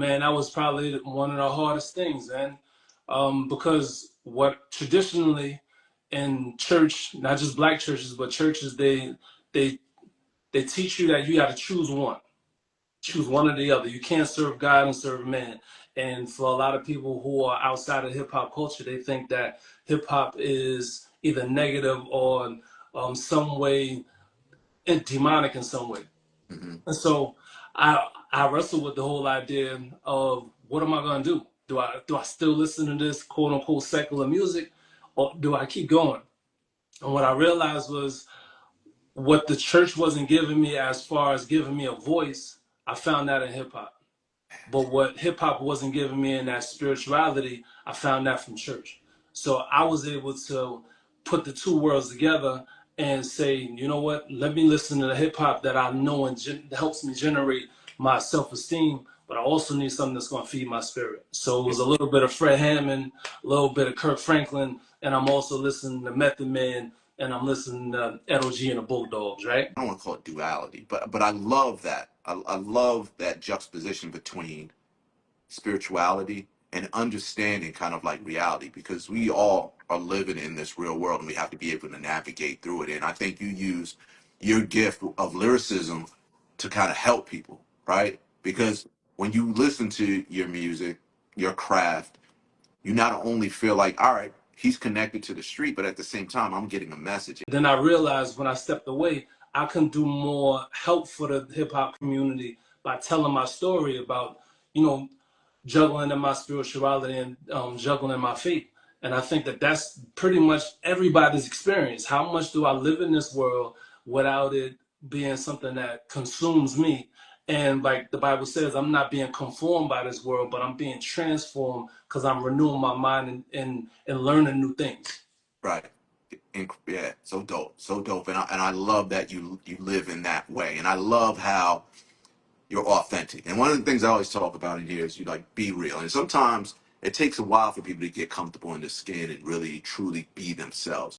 man, that was probably one of the hardest things, man. Because what traditionally in church, not just black churches, but churches, they they teach you that you got to choose one or the other. You can't serve God and serve man. And for a lot of people who are outside of hip hop culture, they think that hip hop is either negative or some way demonic in some way. Hmm. And so I wrestle with the whole idea of what am I gonna do? Do I still listen to this quote unquote secular music, or do I keep going? And what I realized was what the church wasn't giving me as far as giving me a voice, I found that in hip hop. But what hip hop wasn't giving me in that spirituality, I found that from church. So I was able to put the two worlds together and say, you know what, let me listen to the hip hop that I know and helps me generate my self esteem, but I also need something that's going to feed my spirit. So it was a little bit of Fred Hammond, a little bit of Kirk Franklin, and I'm also listening to Method Man, and I'm listening to LG and the Bulldogs, right? I don't want to call it duality, but I love that. I love that juxtaposition between spirituality and understanding kind of like reality, because we all are living in this real world and we have to be able to navigate through it. And I think you use your gift of lyricism to kind of help people, right? Because when you listen to your music, your craft, you not only feel like, all right, he's connected to the street, but at the same time, I'm getting a message. Then I realized when I stepped away, I can do more help for the hip hop community by telling my story about, you know, juggling in my spirituality and juggling my faith. And I think that that's pretty much everybody's experience. How much do I live in this world without it being something that consumes me? And like the Bible says, I'm not being conformed by this world, but I'm being transformed because I'm renewing my mind and learning new things. Right. Yeah, so dope, so dope, and I love that you live in that way, and I love how you're authentic. And one of the things I always talk about in here is you like be real, and sometimes it takes a while for people to get comfortable in their skin and really truly be themselves.